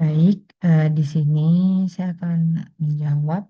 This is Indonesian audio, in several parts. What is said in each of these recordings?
Baik, di sini saya akan menjawab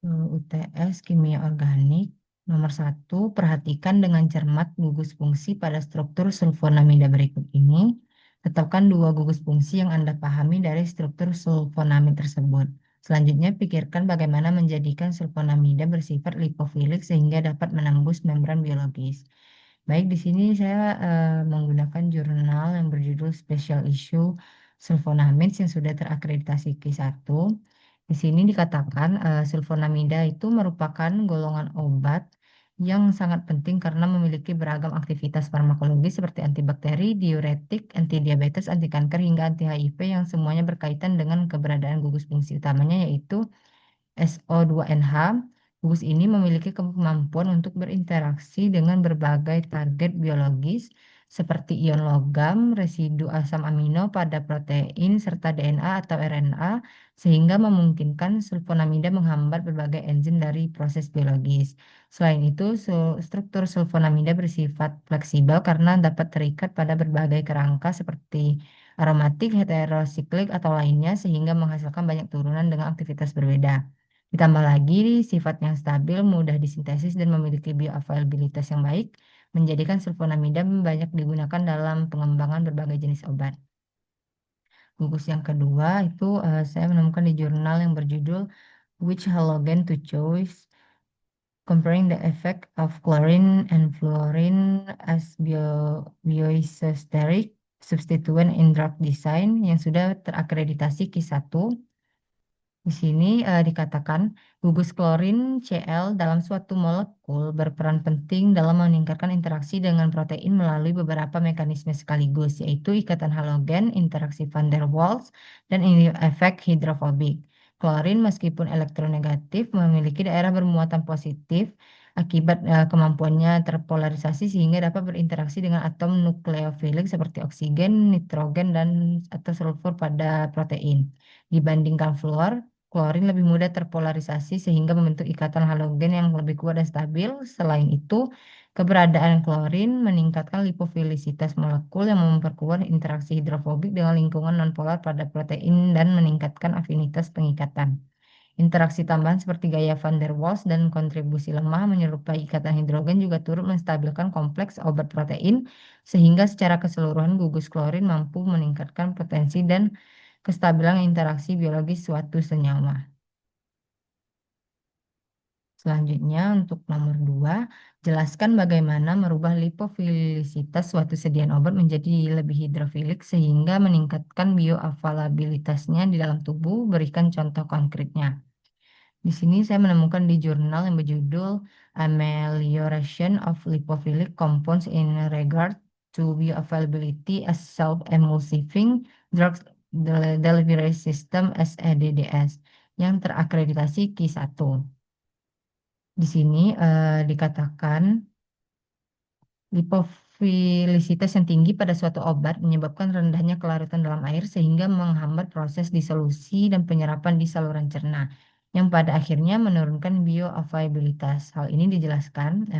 UTS Kimia Organik. Nomor satu, perhatikan dengan cermat gugus fungsi pada struktur sulfonamida berikut ini. Tetapkan dua gugus fungsi yang Anda pahami dari struktur sulfonamid tersebut. Selanjutnya, pikirkan bagaimana menjadikan sulfonamida bersifat lipofilik sehingga dapat menembus membran biologis. Baik, di sini saya menggunakan jurnal yang berjudul Special Issue Sulfonamides yang sudah terakreditasi Q1. Di sini dikatakan sulfonamida itu merupakan golongan obat yang sangat penting karena memiliki beragam aktivitas farmakologi seperti antibakteri, diuretik, antidiabetes, anti kanker hingga anti HIV yang semuanya berkaitan dengan keberadaan gugus fungsi utamanya yaitu SO2NH. Gugus ini memiliki kemampuan untuk berinteraksi dengan berbagai target biologis seperti ion logam, residu asam amino pada protein, serta DNA atau RNA, sehingga memungkinkan sulfonamida menghambat berbagai enzim dari proses biologis. Selain itu, struktur sulfonamida bersifat fleksibel karena dapat terikat pada berbagai kerangka seperti aromatik, heterosiklik, atau lainnya, sehingga menghasilkan banyak turunan dengan aktivitas berbeda. Ditambah lagi, sifat yang stabil, mudah disintesis, dan memiliki bioavailabilitas yang baik, menjadikan sulfonamida banyak digunakan dalam pengembangan berbagai jenis obat. Gugus yang kedua itu saya menemukan di jurnal yang berjudul Which Halogen to Choose? Comparing the effect of chlorine and fluorine as bioisosteric substituent in drug design yang sudah terakreditasi Q1. Di sini dikatakan gugus klorin Cl dalam suatu molekul berperan penting dalam meningkatkan interaksi dengan protein melalui beberapa mekanisme sekaligus, yaitu ikatan halogen, interaksi van der Waals, dan efek hidrofobik. Klorin meskipun elektronegatif memiliki daerah bermuatan positif akibat kemampuannya terpolarisasi sehingga dapat berinteraksi dengan atom nukleofilik seperti oksigen, nitrogen, dan atau sulfur pada protein. Dibandingkan fluor, klorin lebih mudah terpolarisasi sehingga membentuk ikatan halogen yang lebih kuat dan stabil. Selain itu, keberadaan klorin meningkatkan lipofilisitas molekul yang memperkuat interaksi hidrofobik dengan lingkungan nonpolar pada protein dan meningkatkan afinitas pengikatan. Interaksi tambahan seperti gaya van der Waals dan kontribusi lemah menyerupai ikatan hidrogen juga turut menstabilkan kompleks obat protein sehingga secara keseluruhan gugus klorin mampu meningkatkan potensi dan kestabilan interaksi biologis suatu senyawa. Selanjutnya untuk nomor 2, jelaskan bagaimana merubah lipofilisitas suatu sediaan obat menjadi lebih hidrofilik sehingga meningkatkan bioavailabilitasnya di dalam tubuh. Berikan contoh konkretnya. Di sini saya menemukan di jurnal yang berjudul Amelioration of Lipophilic Compounds in Regard to Bioavailability as Self-Emulsifying Drugs Delivery System (SEDDS) yang terakreditasi Q1. Di sini dikatakan lipofilisitas yang tinggi pada suatu obat menyebabkan rendahnya kelarutan dalam air sehingga menghambat proses disolusi dan penyerapan di saluran cerna, yang pada akhirnya menurunkan bioavailabilitas. Hal ini dijelaskan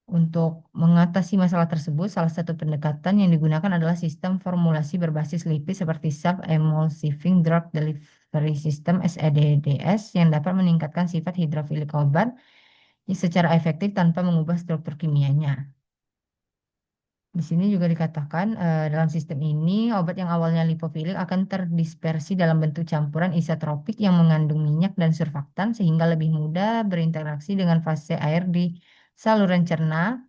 untuk mengatasi masalah tersebut, salah satu pendekatan yang digunakan adalah sistem formulasi berbasis lipid seperti Self-Emulsifying Drug Delivery System (SEDDS) yang dapat meningkatkan sifat hidrofilik obat secara efektif tanpa mengubah struktur kimianya. Di sini juga dikatakan dalam sistem ini obat yang awalnya lipofilik akan terdispersi dalam bentuk campuran isotropik yang mengandung minyak dan surfaktan sehingga lebih mudah berinteraksi dengan fase air di saluran cerna.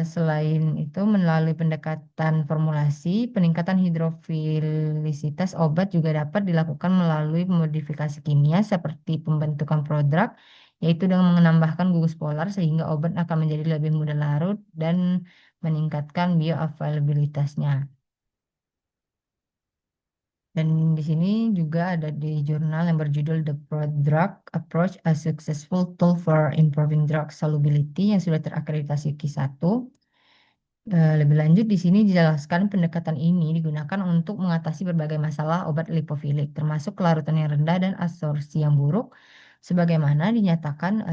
Selain itu, melalui pendekatan formulasi, peningkatan hidrofilisitas obat juga dapat dilakukan melalui modifikasi kimia seperti pembentukan prodrug, yaitu dengan menambahkan gugus polar sehingga obat akan menjadi lebih mudah larut dan meningkatkan bioavailabilitasnya. Dan di sini juga ada di jurnal yang berjudul The Prodrug Approach: A Successful Tool for Improving Drug Solubility yang sudah terakreditasi Q1. Lebih lanjut di sini dijelaskan pendekatan ini digunakan untuk mengatasi berbagai masalah obat lipofilik, termasuk kelarutan yang rendah dan absorpsi yang buruk, sebagaimana dinyatakan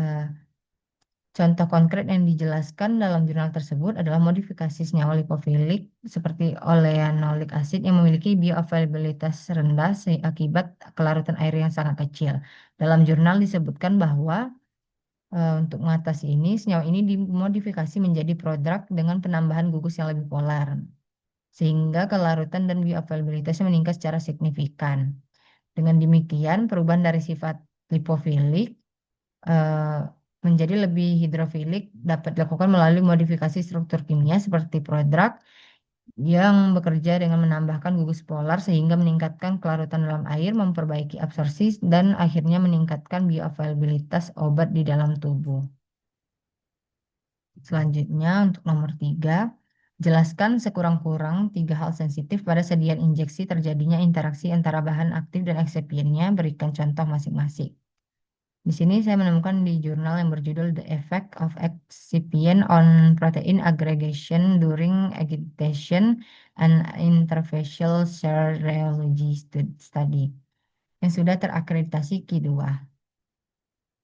Contoh konkret yang dijelaskan dalam jurnal tersebut adalah modifikasi senyawa lipofilik seperti oleanolik asid yang memiliki bioavailabilitas rendah akibat kelarutan air yang sangat kecil. Dalam jurnal disebutkan bahwa untuk mengatasi ini, senyawa ini dimodifikasi menjadi prodrug dengan penambahan gugus yang lebih polar, sehingga kelarutan dan bioavailabilitasnya meningkat secara signifikan. Dengan demikian, perubahan dari sifat lipofilik eh, menjadi lebih hidrofilik dapat dilakukan melalui modifikasi struktur kimia seperti prodrug yang bekerja dengan menambahkan gugus polar sehingga meningkatkan kelarutan dalam air, memperbaiki absorpsi, dan akhirnya meningkatkan bioavailabilitas obat di dalam tubuh. Selanjutnya untuk nomor 3, jelaskan sekurang-kurang 3 hal sensitif pada sediaan injeksi terjadinya interaksi antara bahan aktif dan excipientnya, berikan contoh masing-masing. Di sini saya menemukan di jurnal yang berjudul The Effect of Excipient on Protein Aggregation During Agitation and Interfacial Serology Study yang sudah terakreditasi Q2.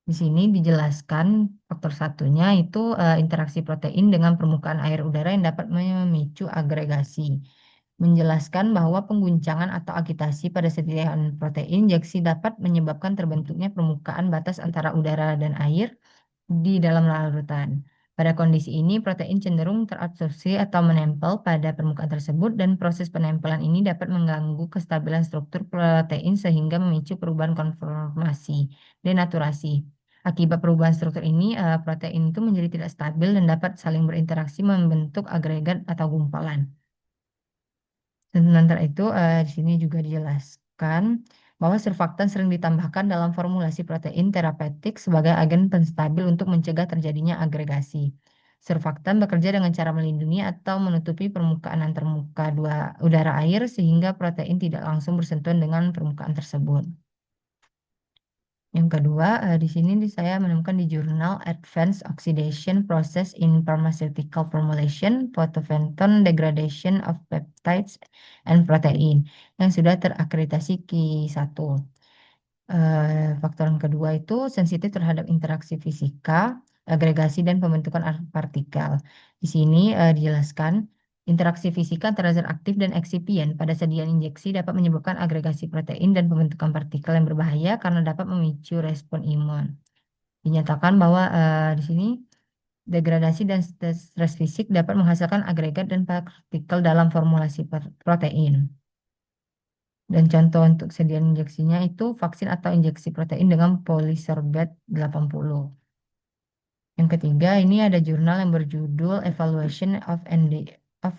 Di sini dijelaskan faktor satunya itu interaksi protein dengan permukaan air udara yang dapat memicu agregasi. Menjelaskan bahwa pengguncangan atau agitasi pada sediaan protein injeksi dapat menyebabkan terbentuknya permukaan batas antara udara dan air di dalam larutan. Pada kondisi ini, protein cenderung terabsorpsi atau menempel pada permukaan tersebut dan proses penempelan ini dapat mengganggu kestabilan struktur protein sehingga memicu perubahan konformasi, denaturasi. Akibat perubahan struktur ini, protein itu menjadi tidak stabil dan dapat saling berinteraksi membentuk agregat atau gumpalan. Dan sementara itu, di sini juga dijelaskan bahwa surfaktan sering ditambahkan dalam formulasi protein terapeutik sebagai agen penstabil untuk mencegah terjadinya agregasi. Surfaktan bekerja dengan cara melindungi atau menutupi permukaan antarmuka udara air sehingga protein tidak langsung bersentuhan dengan permukaan tersebut. Yang kedua, di sini saya menemukan di jurnal Advanced Oxidation Process in Pharmaceutical Formulation, Photopenton Degradation of Peptides and Protein, yang sudah terakreditasi Q1. Faktor yang kedua itu sensitif terhadap interaksi fisika, agregasi, dan pembentukan partikel. Di sini dijelaskan interaksi fisika antara zat aktif dan eksipien pada sediaan injeksi dapat menyebabkan agregasi protein dan pembentukan partikel yang berbahaya karena dapat memicu respon imun. Dinyatakan bahwa di sini degradasi dan stres fisik dapat menghasilkan agregat dan partikel dalam formulasi protein. Dan contoh untuk sediaan injeksinya itu vaksin atau injeksi protein dengan polisorbate 80. Yang ketiga, ini ada jurnal yang berjudul Evaluation of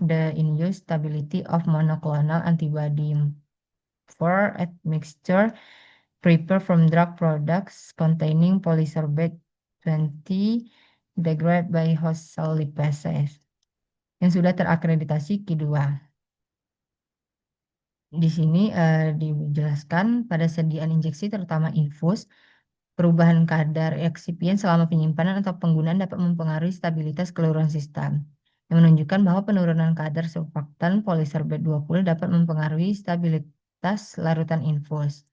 the In-Use Stability of Monoclonal Antibody for Admixture Prepared from Drug Products Containing Polysorbate 20 Degraded by Host Cell Lipases yang sudah terakreditasi Q2. Di sini dijelaskan pada sediaan injeksi terutama infus, perubahan kadar eksipien selama penyimpanan atau penggunaan dapat mempengaruhi stabilitas keseluruhan sistem, yang menunjukkan bahwa penurunan kadar surfaktan polisorbate 20 dapat mempengaruhi stabilitas larutan infus.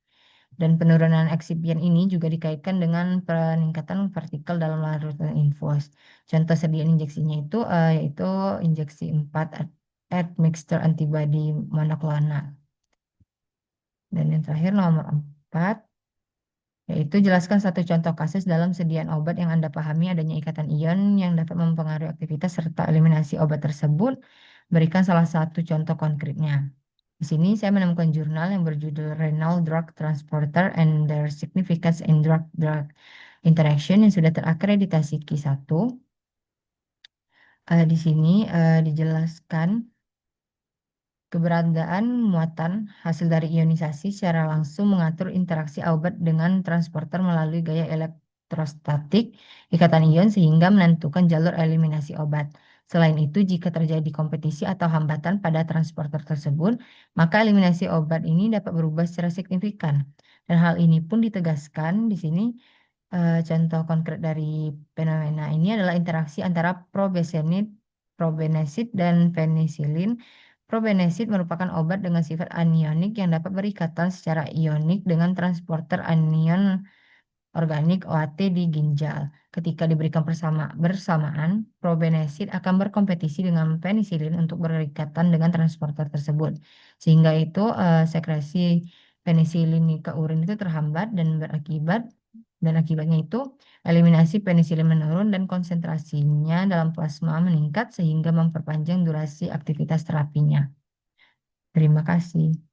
Dan penurunan eksipien ini juga dikaitkan dengan peningkatan partikel dalam larutan infus. Contoh sediaan injeksinya itu yaitu injeksi 4 admixture antibody monoklonal. Dan yang terakhir nomor 4, yaitu jelaskan satu contoh kasus dalam sediaan obat yang Anda pahami adanya ikatan ion yang dapat mempengaruhi aktivitas serta eliminasi obat tersebut. Berikan salah satu contoh konkretnya. Di sini saya menemukan jurnal yang berjudul Renal Drug Transporter and Their Significance in Drug-Drug Interaction yang sudah terakreditasi Q1. Di sini dijelaskan keberadaan muatan hasil dari ionisasi secara langsung mengatur interaksi obat dengan transporter melalui gaya elektrostatik ikatan ion sehingga menentukan jalur eliminasi obat. Selain itu, jika terjadi kompetisi atau hambatan pada transporter tersebut, maka eliminasi obat ini dapat berubah secara signifikan. Dan hal ini pun ditegaskan di sini. Contoh konkret dari fenomena ini adalah interaksi antara probenesid, dan penisilin. Probenesid merupakan obat dengan sifat anionik yang dapat berikatan secara ionik dengan transporter anion organik OAT di ginjal. Ketika diberikan bersamaan, probenesid akan berkompetisi dengan penisilin untuk berikatan dengan transporter tersebut. Sehingga itu sekresi penisilin ke urin itu terhambat dan akibatnya itu eliminasi penisilin menurun dan konsentrasinya dalam plasma meningkat sehingga memperpanjang durasi aktivitas terapinya. Terima kasih.